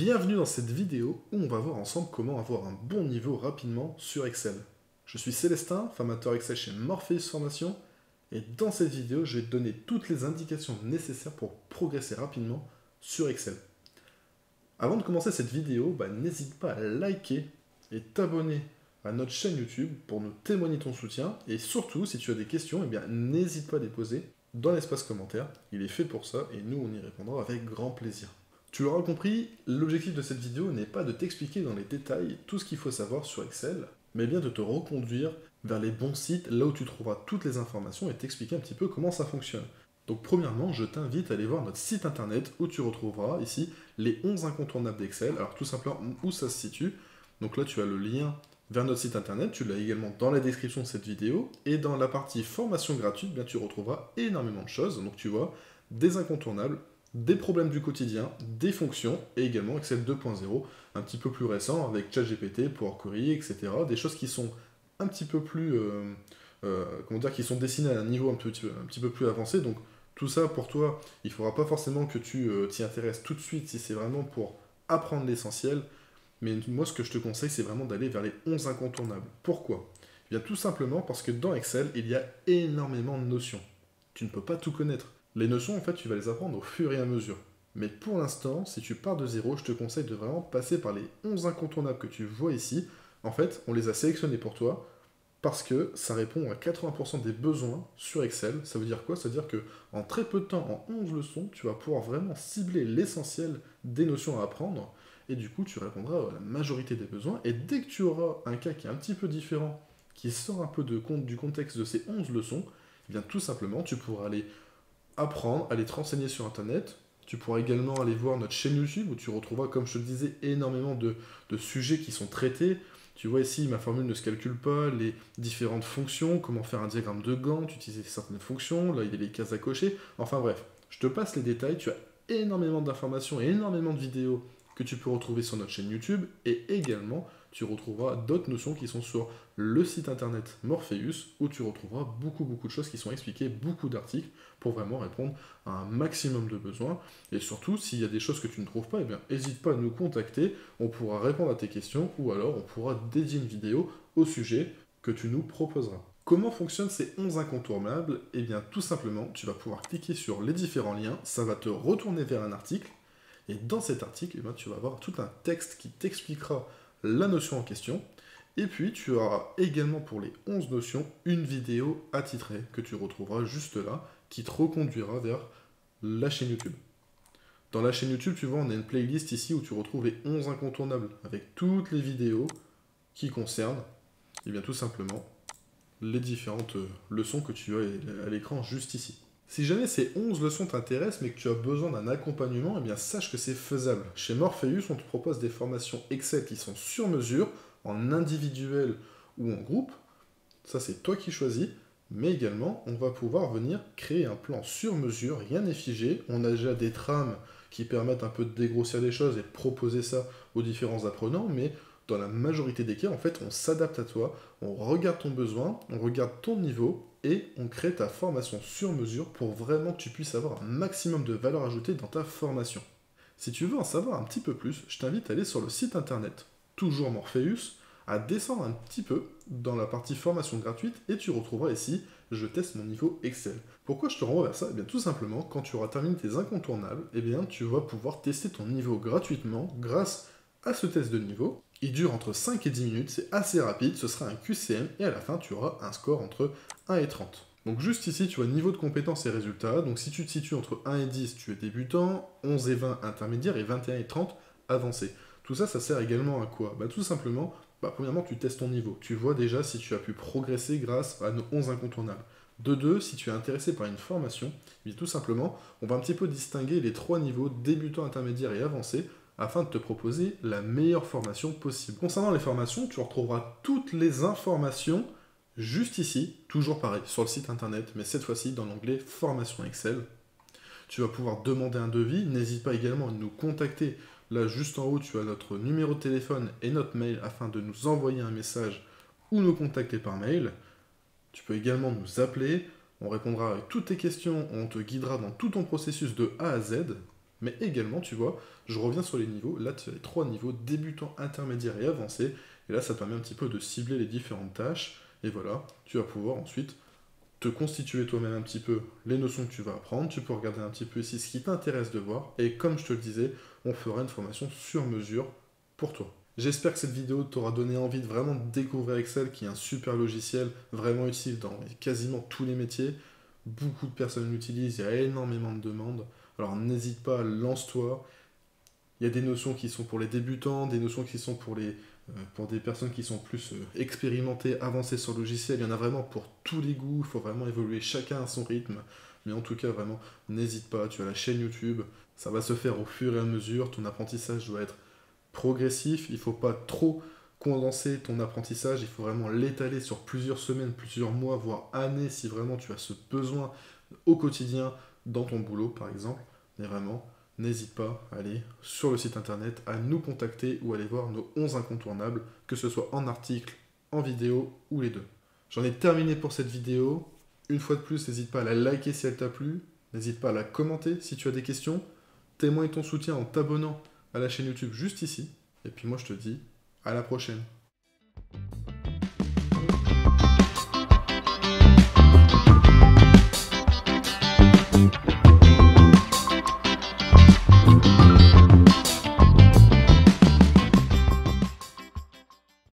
Bienvenue dans cette vidéo où on va voir ensemble comment avoir un bon niveau rapidement sur Excel. Je suis Célestin, formateur Excel chez Morpheus Formation, et dans cette vidéo, je vais te donner toutes les indications nécessaires pour progresser rapidement sur Excel. Avant de commencer cette vidéo, n'hésite pas à liker et t'abonner à notre chaîne YouTube pour nous témoigner ton soutien, et surtout, si tu as des questions, n'hésite pas à les poser dans l'espace commentaire. Il est fait pour ça, et nous, on y répondra avec grand plaisir. Tu l'auras compris, l'objectif de cette vidéo n'est pas de t'expliquer dans les détails tout ce qu'il faut savoir sur Excel, mais bien de te reconduire vers les bons sites, là où tu trouveras toutes les informations et t'expliquer un petit peu comment ça fonctionne. Donc premièrement, je t'invite à aller voir notre site internet où tu retrouveras ici les 11 incontournables d'Excel. Alors tout simplement où ça se situe. Donc là tu as le lien vers notre site internet, tu l'as également dans la description de cette vidéo, et dans la partie formation gratuite, tu retrouveras énormément de choses. Donc tu vois, des incontournables, des problèmes du quotidien, des fonctions, et également Excel 2.0, un petit peu plus récent avec ChatGPT, Power Query, etc. Des choses qui sont un petit peu plus, qui sont destinées à un niveau un petit peu plus avancé. Donc tout ça pour toi, il ne faudra pas forcément que tu t'y intéresses tout de suite si c'est vraiment pour apprendre l'essentiel. Mais moi, ce que je te conseille, c'est vraiment d'aller vers les 11 incontournables. Pourquoi ? Eh bien, tout simplement parce que dans Excel, il y a énormément de notions. Tu ne peux pas tout connaître. Les notions, en fait, tu vas les apprendre au fur et à mesure. Mais pour l'instant, si tu pars de zéro, je te conseille de vraiment passer par les 11 incontournables que tu vois ici. En fait, on les a sélectionnés pour toi parce que ça répond à 80% des besoins sur Excel. Ça veut dire quoi? Ça veut dire que en très peu de temps, en 11 leçons, tu vas pouvoir vraiment cibler l'essentiel des notions à apprendre. Et du coup, tu répondras à la majorité des besoins. Et dès que tu auras un cas qui est un petit peu différent, qui sort un peu du contexte de ces 11 leçons, eh bien tout simplement, tu pourras aller apprendre, aller te renseigner sur Internet. Tu pourras également aller voir notre chaîne YouTube où tu retrouveras, comme je te le disais, énormément de sujets qui sont traités. Tu vois ici, ma formule ne se calcule pas, les différentes fonctions, comment faire un diagramme de Gantt, utiliser certaines fonctions, là il y a les cases à cocher. Enfin bref, je te passe les détails, tu as énormément d'informations et énormément de vidéos que tu peux retrouver sur notre chaîne YouTube, et également tu retrouveras d'autres notions qui sont sur le site internet Morpheus, où tu retrouveras beaucoup de choses qui sont expliquées, beaucoup d'articles, pour vraiment répondre à un maximum de besoins. Et surtout, s'il y a des choses que tu ne trouves pas, n'hésite pas à nous contacter, on pourra répondre à tes questions, ou alors on pourra dédier une vidéo au sujet que tu nous proposeras. Comment fonctionnent ces 11 incontournables? Eh bien tout simplement, tu vas pouvoir cliquer sur les différents liens, ça va te retourner vers un article, et dans cet article, tu vas avoir tout un texte qui t'expliquera la notion en question. Et puis, tu auras également pour les 11 notions une vidéo attitrée que tu retrouveras juste là, qui te reconduira vers la chaîne YouTube. Dans la chaîne YouTube, tu vois, on a une playlist ici où tu retrouves les 11 incontournables avec toutes les vidéos qui concernent, tout simplement, les différentes leçons que tu as à l'écran juste ici. Si jamais ces 11 leçons t'intéressent mais que tu as besoin d'un accompagnement, sache que c'est faisable. Chez Morpheus, on te propose des formations Excel qui sont sur mesure, en individuel ou en groupe. Ça, c'est toi qui choisis. Mais également, on va pouvoir venir créer un plan sur mesure, rien n'est figé. On a déjà des trames qui permettent un peu de dégrossir les choses et de proposer ça aux différents apprenants, mais dans la majorité des cas, en fait, on s'adapte à toi, on regarde ton besoin, on regarde ton niveau, et on crée ta formation sur mesure pour vraiment que tu puisses avoir un maximum de valeur ajoutée dans ta formation. Si tu veux en savoir un petit peu plus, je t'invite à aller sur le site internet, toujours Morpheus, à descendre un petit peu dans la partie formation gratuite, et tu retrouveras ici « Je teste mon niveau Excel ». Pourquoi je te renvoie vers ça? Tout simplement, quand tu auras terminé tes incontournables, tu vas pouvoir tester ton niveau gratuitement grâce à ce test de niveau. Il dure entre 5 et 10 minutes, c'est assez rapide, ce sera un QCM, et à la fin, tu auras un score entre 1 et 30. Donc juste ici, tu vois niveau de compétences et résultats. Donc si tu te situes entre 1 et 10, tu es débutant, 11 et 20 intermédiaire, et 21 et 30 avancé. Tout ça, ça sert également à quoi? Tout simplement, premièrement, tu testes ton niveau. Tu vois déjà si tu as pu progresser grâce à nos 11 incontournables. De deux, si tu es intéressé par une formation, tout simplement, on va un petit peu distinguer les 3 niveaux, débutant, intermédiaire et avancé, afin de te proposer la meilleure formation possible. Concernant les formations, tu retrouveras toutes les informations juste ici, toujours pareil, sur le site internet, mais cette fois-ci dans l'onglet Formation Excel. Tu vas pouvoir demander un devis, n'hésite pas également à nous contacter. Là, juste en haut, tu as notre numéro de téléphone et notre mail afin de nous envoyer un message ou nous contacter par mail. Tu peux également nous appeler, on répondra à toutes tes questions, on te guidera dans tout ton processus de A à Z. Mais également, tu vois, je reviens sur les niveaux. Là, tu as les 3 niveaux, débutant, intermédiaire et avancé. Et là, ça te permet un petit peu de cibler les différentes tâches. Et voilà, tu vas pouvoir ensuite te constituer toi-même un petit peu les notions que tu vas apprendre. Tu peux regarder un petit peu ici ce qui t'intéresse de voir. Et comme je te le disais, on fera une formation sur mesure pour toi. J'espère que cette vidéo t'aura donné envie de vraiment découvrir Excel, qui est un super logiciel vraiment utile dans quasiment tous les métiers. Beaucoup de personnes l'utilisent, il y a énormément de demandes. Alors n'hésite pas, lance-toi. Il y a des notions qui sont pour les débutants, des notions qui sont pour des personnes qui sont plus expérimentées, avancées sur le logiciel. Il y en a vraiment pour tous les goûts, il faut vraiment évoluer chacun à son rythme. Mais en tout cas, vraiment, n'hésite pas, tu as la chaîne YouTube, ça va se faire au fur et à mesure, ton apprentissage doit être progressif, il ne faut pas trop condenser ton apprentissage, il faut vraiment l'étaler sur plusieurs semaines, plusieurs mois, voire années, si vraiment tu as ce besoin au quotidien dans ton boulot, par exemple. Mais vraiment, n'hésite pas à aller sur le site internet, à nous contacter ou aller voir nos 11 incontournables, que ce soit en article, en vidéo ou les deux. J'en ai terminé pour cette vidéo. Une fois de plus, n'hésite pas à la liker si elle t'a plu, n'hésite pas à la commenter si tu as des questions, témoigne ton soutien en t'abonnant à la chaîne YouTube juste ici. Et puis moi je te dis à la prochaine.